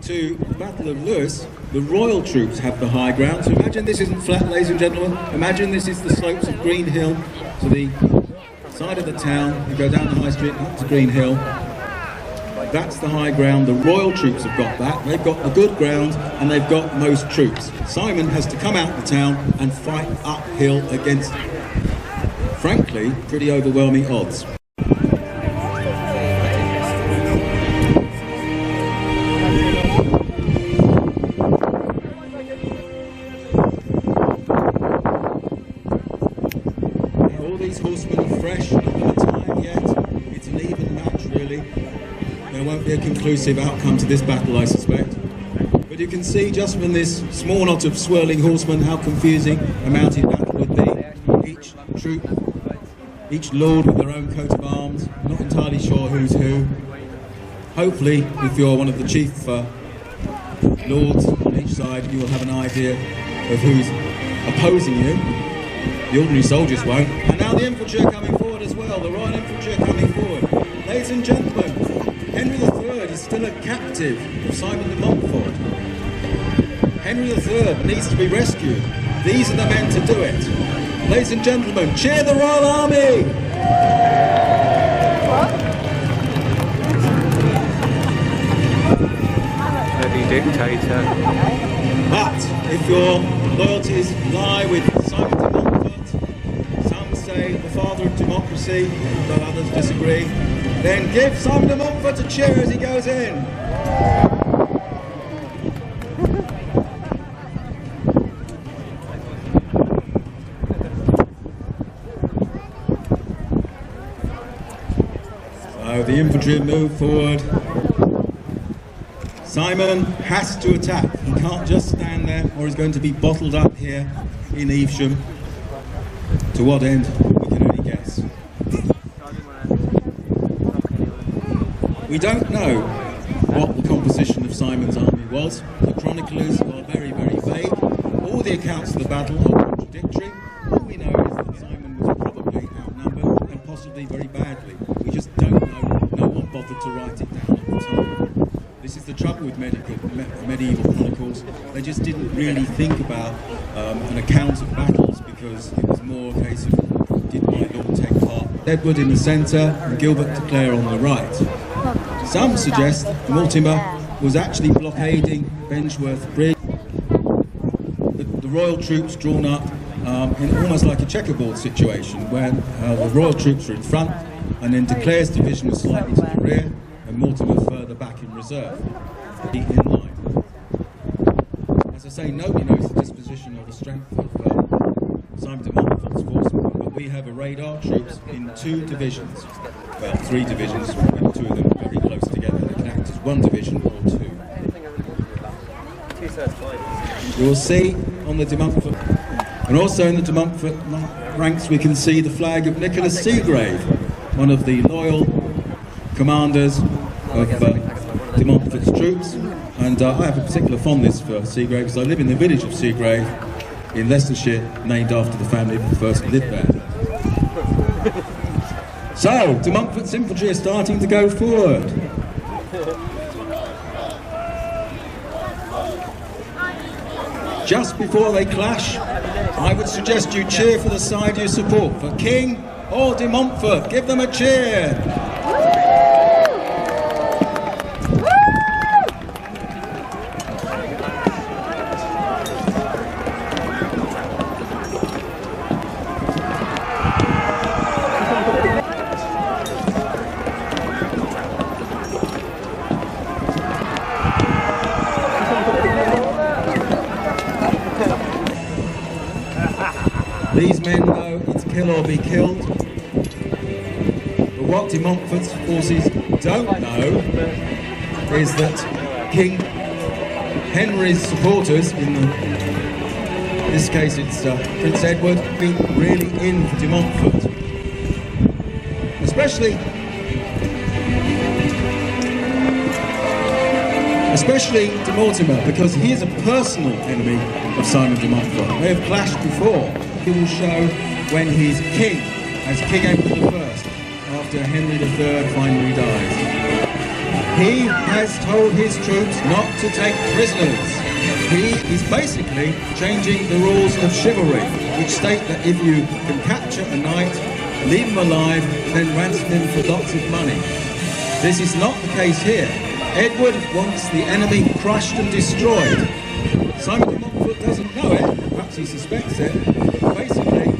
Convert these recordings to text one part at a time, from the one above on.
to the Battle of Lewes, the royal troops have the high ground. So imagine this isn't flat, ladies and gentlemen. Imagine this is the slopes of Green Hill to the side of the town. You go down the high street up to Green Hill. That's the high ground. The royal troops have got that. They've got the good ground and they've got most troops. Simon has to come out of the town and fight uphill against, frankly, pretty overwhelming odds. All these horsemen are fresh, not in the time yet. It's an even match, really. There won't be a conclusive outcome to this battle, I suspect. But you can see just from this small knot of swirling horsemen how confusing a mounted battle would be. Each troop, each lord with their own coat of arms, not entirely sure who's who. Hopefully, if you're one of the chief lords on each side, you will have an idea of who's opposing you. The ordinary soldiers won't. And now the infantry are coming forward as well. The Royal Infantry are coming forward. Ladies and gentlemen, Henry III is still a captive of Simon De Montfort. Henry III needs to be rescued. These are the men to do it. Ladies and gentlemen, cheer the Royal Army! Bloody dictator. But if your loyalties lie with Simon De Montfort, some say the father of democracy, though others disagree, then give Simon De Montfort a cheer as he goes in. So the infantry move forward. Simon has to attack. He can't just stand there or he's going to be bottled up here in Evesham. To what end, we can only guess. We don't know what the composition of Simon's army was. The chroniclers are very, very vague. All the accounts of the battle are contradictory. All we know is that Simon was probably outnumbered and possibly very badly. We just don't know. No one bothered to write it down at the time. This is the trouble with medieval chronicles. They just didn't really think about an account of battles because it was more a case of did my lord take part. Edward in the centre and Gilbert de Clare on the right. Some suggest Mortimer was actually blockading Benchworth Bridge. The royal troops drawn up in almost like a checkerboard situation where the royal troops were in front and then De Clare's division was slightly to the rear and Mortimer further back in reserve, in line. As I say, nobody knows the disposition or the strength of Simon De Montfort's force, but we have arrayed our troops in 2 divisions. Well, 3 divisions, with 2 of them very close together. They can act as 1 division or 2. You will see on the De Montfort, and also in the De Montfort ranks we can see the flag of Nicholas Seagrave, one of the loyal commanders of De Montfort's troops, and I have a particular fondness for Seagrave because I live in the village of Seagrave in Leicestershire, named after the family that first lived there. So, De Montfort's infantry are starting to go forward. Just before they clash, I would suggest you cheer for the side you support, for King or De Montfort. Give them a cheer. These men know it's kill or be killed. But what De Montfort's forces don't know is that King Henry's supporters, in this case it's Prince Edward, been really in for De Montfort. Especially De Mortimer, because he is a personal enemy of Simon De Montfort. They have clashed before. He will show when he's king, as King Edward I, after Henry III finally dies. He has told his troops not to take prisoners. He is basically changing the rules of chivalry, which state that if you can capture a knight, leave him alive, then ransom him for lots of money. This is not the case here. Edward wants the enemy crushed and destroyed. Simon De Montfort doesn't know it, perhaps he suspects it, but basically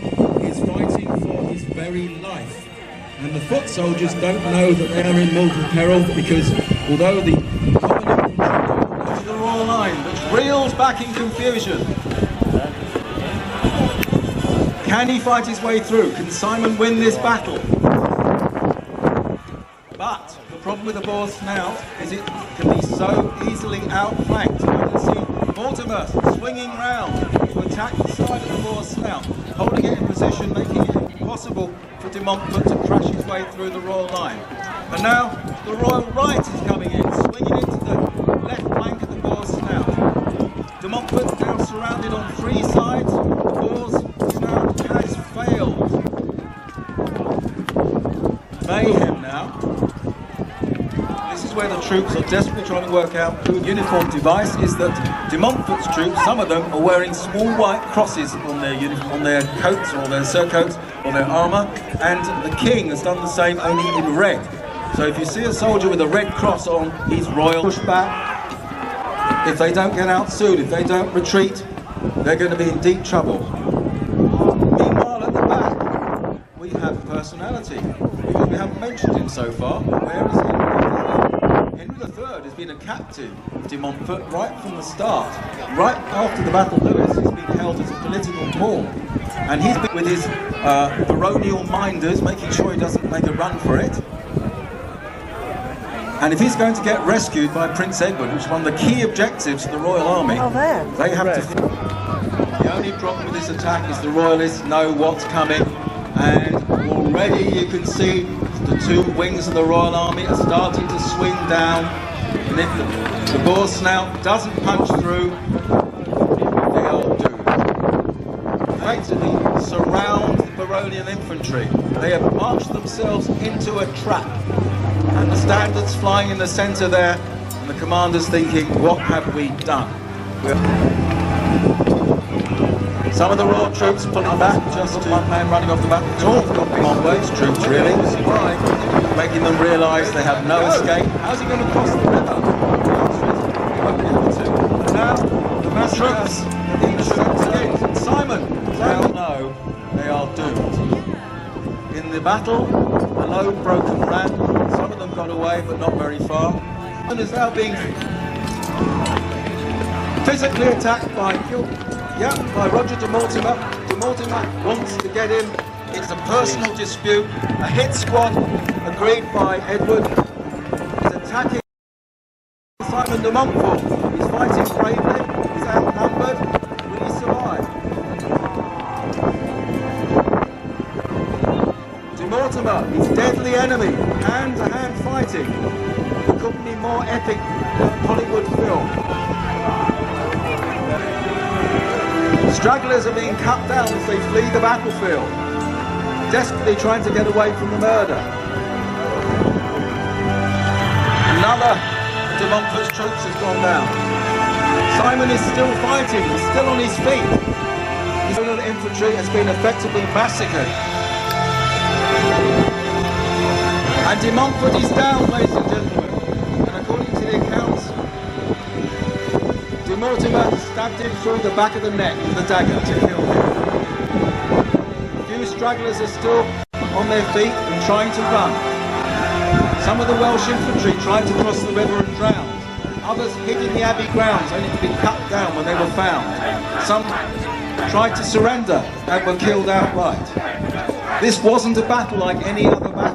he's fighting for his very life. And the foot soldiers don't know that they are in mortal peril, because although the common infantry to the royal line, which reels back in confusion. Can he fight his way through? Can Simon win this battle? But the problem with the boar's snout is it can be so easily outflanked. You can see Mortimer swinging round to attack the side of the boar's snout, holding it in position, making it impossible for De Montfort to crash his way through the royal line. And now the royal right is coming in, swinging into the left flank of the boar's snout. De Montfort now surrounded on three sides. The boar's snout has failed. Mayhem now. This is where the troops are desperately trying to work out who the uniform device is that De Montfort's troops, some of them are wearing small white crosses on their coats or their surcoats or their armour, and the king has done the same, only in red. So if you see a soldier with a red cross on, he's royal. Push back. If they don't get out soon, if they don't retreat, they're going to be in deep trouble. Meanwhile, at the back, we have personality, because we haven't mentioned him so far. Where is he? Henry III has been a captive of De Montfort right from the start. Right after the Battle of Lewes, he's been held as a political pawn. And he's been with his baronial minders, making sure he doesn't make a run for it. And if he's going to get rescued by Prince Edward, which is one of the key objectives of the Royal Army, they have to... The only problem with this attack is the Royalists know what's coming, and already you can see the two wings of the Royal Army are starting to swing down, and if the boar's snout doesn't punch through, they are doomed. Effectively surround the baronial infantry. They have marched themselves into a trap, and the standards flying in the centre there, and the commanders thinking, what have we done? Some of the royal troops pulling back, just one man running off the battlefield. Montfort's troops really, making them realise they have no escape. How's he going to cross the river? The answer is he won't be able to. And now the mass troops in the streets again. Simon, they all know they are doomed. In the battle, a lone broken ran. Some of them got away, but not very far. And is now being physically attacked by Roger de Mortimer. De Mortimer wants to get him. It's a personal dispute. A hit squad agreed by Edward is attacking Simon De Montfort. He's fighting bravely. He's outnumbered. Will he survive? De Mortimer, his deadly enemy, hand-to-hand fighting. It couldn't be more epic than Hollywood film. Stragglers are being cut down as they flee the battlefield, desperately trying to get away from the murder. Another of De Montfort's troops has gone down. Simon is still fighting, he's still on his feet. His own infantry has been effectively massacred. And De Montfort is down, ladies and gentlemen. And according to the accounts, De Mortimer stabbed him through the back of the neck with a dagger to kill him. A few stragglers are still on their feet and trying to run. Some of the Welsh infantry tried to cross the river and drowned. Others hid in the abbey grounds only to be cut down when they were found. Some tried to surrender and were killed outright. This wasn't a battle like any other battle.